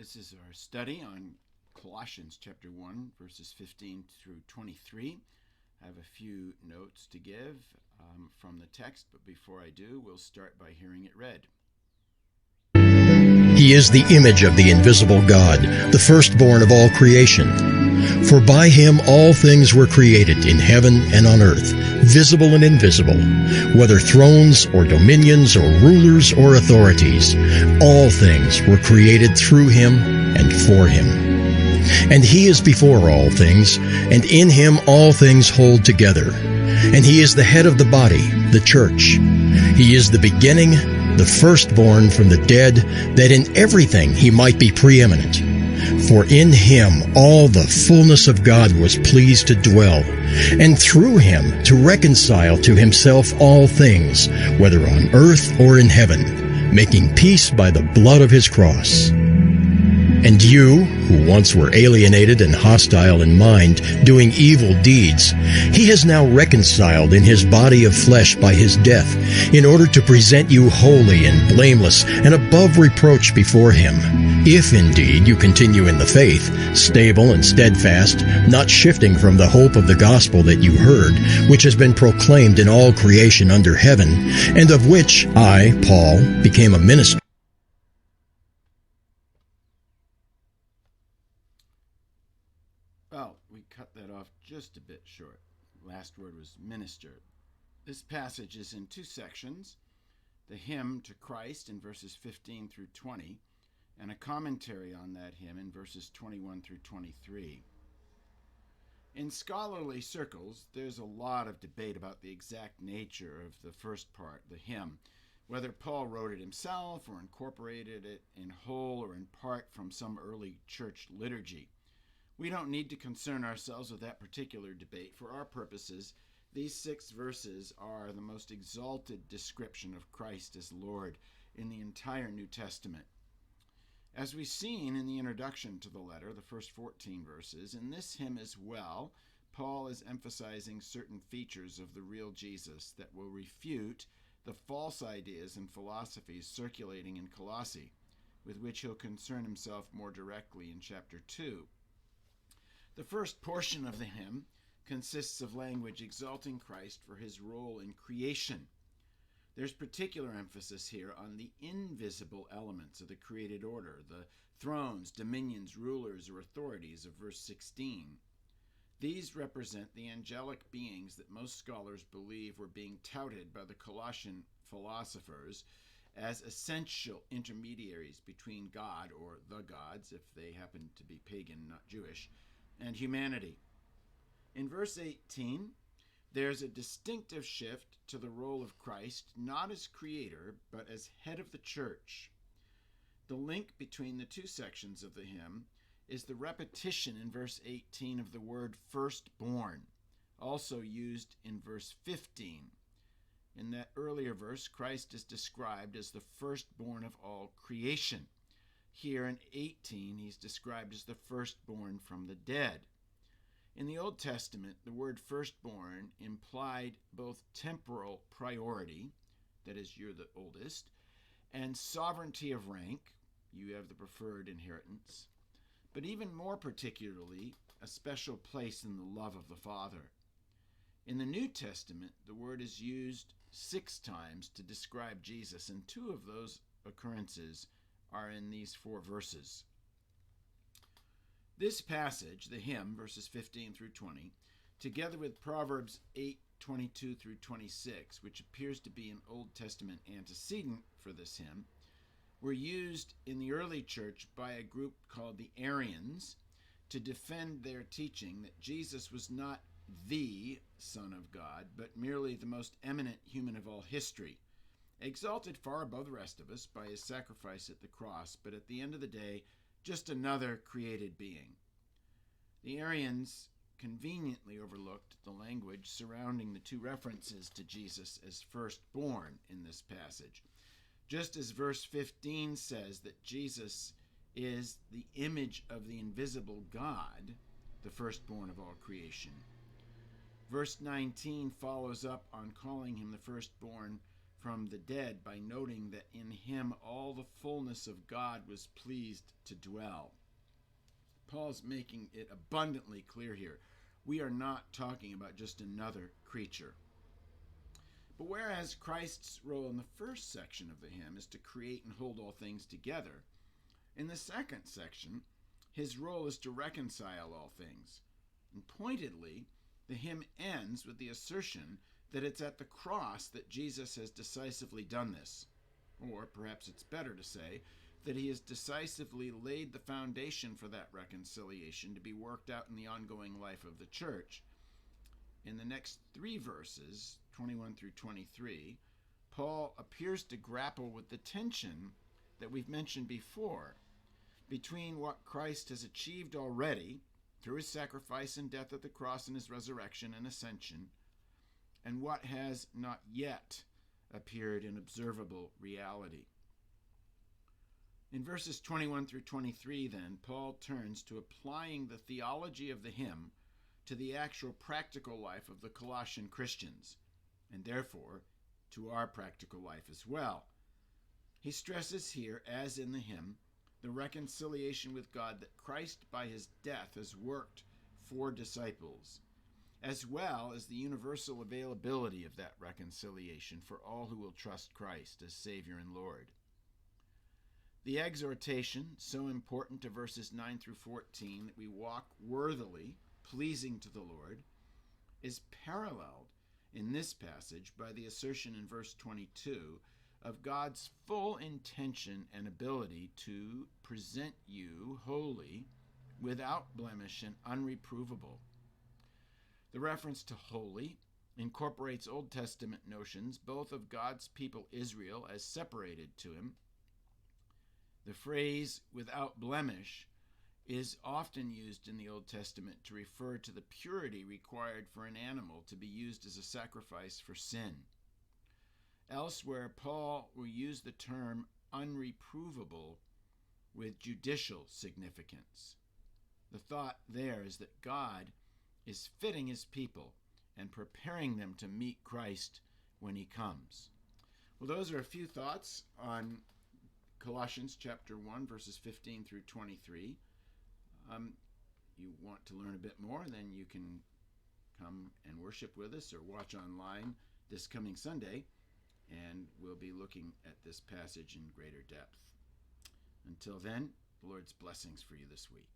This is our study on Colossians chapter 1, verses 15 through 23. I have a few notes to give from the text, but before I do, we'll start by hearing it read. He is the image of the invisible God, the firstborn of all creation. For by him all things were created in heaven and on earth, visible and invisible, whether thrones or dominions or rulers or authorities. All things were created through him and for him. And he is before all things, and in him all things hold together. And he is the head of the body, the church. He is the beginning, the firstborn from the dead, that in everything he might be preeminent. For in him all the fullness of God was pleased to dwell, and through him to reconcile to himself all things, whether on earth or in heaven, making peace by the blood of his cross. And you, who once were alienated and hostile in mind, doing evil deeds, he has now reconciled in his body of flesh by his death, in order to present you holy and blameless and above reproach before him. If indeed you continue in the faith, stable and steadfast, not shifting from the hope of the gospel that you heard, which has been proclaimed in all creation under heaven, and of which I, Paul, became a minister. Well, we cut that off just a bit short. Last word was minister. This passage is in two sections, the hymn to Christ in verses 15 through 20, and a commentary on that hymn in verses 21 through 23. In scholarly circles, there's a lot of debate about the exact nature of the first part, the hymn, whether Paul wrote it himself or incorporated it in whole or in part from some early church liturgy. We don't need to concern ourselves with that particular debate. For our purposes, these 6 verses are the most exalted description of Christ as Lord in the entire New Testament. As we've seen in the introduction to the letter, the first 14 verses, in this hymn as well, Paul is emphasizing certain features of the real Jesus that will refute the false ideas and philosophies circulating in Colossae, with which he'll concern himself more directly in chapter 2. The first portion of the hymn consists of language exalting Christ for his role in creation. There's particular emphasis here on the invisible elements of the created order, the thrones, dominions, rulers, or authorities of verse 16. These represent the angelic beings that most scholars believe were being touted by the Colossian philosophers as essential intermediaries between God, or the gods, if they happen to be pagan, not Jewish, and humanity. In verse 18, there's a distinctive shift to the role of Christ, not as creator, but as head of the church. The link between the two sections of the hymn is the repetition in verse 18 of the word firstborn, also used in verse 15. In that earlier verse, Christ is described as the firstborn of all creation. Here in 18, he's described as the firstborn from the dead. In the Old Testament, the word firstborn implied both temporal priority, that is, you're the oldest, and sovereignty of rank, you have the preferred inheritance, but even more particularly, a special place in the love of the Father. In the New Testament, the word is used 6 times to describe Jesus, and 2 of those occurrences are in these 4 verses. This passage, the hymn, verses 15 through 20, together with Proverbs 8:22 through 26, which appears to be an Old Testament antecedent for this hymn, were used in the early church by a group called the Arians to defend their teaching that Jesus was not the Son of God, but merely the most eminent human of all history, exalted far above the rest of us by his sacrifice at the cross, but at the end of the day, just another created being. The Arians conveniently overlooked the language surrounding the 2 references to Jesus as firstborn in this passage. Just as verse 15 says that Jesus is the image of the invisible God, the firstborn of all creation, verse 19 follows up on calling him the firstborn from the dead by noting that in him all the fullness of God was pleased to dwell. Paul's making it abundantly clear here. We are not talking about just another creature. But whereas Christ's role in the first section of the hymn is to create and hold all things together, in the second section, his role is to reconcile all things. And pointedly, the hymn ends with the assertion that it's at the cross that Jesus has decisively done this. Or perhaps it's better to say that he has decisively laid the foundation for that reconciliation to be worked out in the ongoing life of the church. In the next three verses, 21 through 23, Paul appears to grapple with the tension that we've mentioned before between what Christ has achieved already through his sacrifice and death at the cross and his resurrection and ascension, and what has not yet appeared in observable reality. In verses 21 through 23, then, Paul turns to applying the theology of the hymn to the actual practical life of the Colossian Christians, and therefore to our practical life as well. He stresses here, as in the hymn, the reconciliation with God that Christ by his death has worked for disciples, as well as the universal availability of that reconciliation for all who will trust Christ as Savior and Lord. The exhortation, so important to verses 9 through 14, that we walk worthily, pleasing to the Lord, is paralleled in this passage by the assertion in verse 22 of God's full intention and ability to present you holy, without blemish and unreprovable. The reference to holy incorporates Old Testament notions both of God's people Israel as separated to him. The phrase without blemish is often used in the Old Testament to refer to the purity required for an animal to be used as a sacrifice for sin. Elsewhere, Paul will use the term unreprovable with judicial significance. The thought there is that God is fitting his people and preparing them to meet Christ when he comes. Well, those are a few thoughts on Colossians chapter 1, verses 15 through 23. You want to learn a bit more, then you can come and worship with us or watch online this coming Sunday, and we'll be looking at this passage in greater depth. Until then, the Lord's blessings for you this week.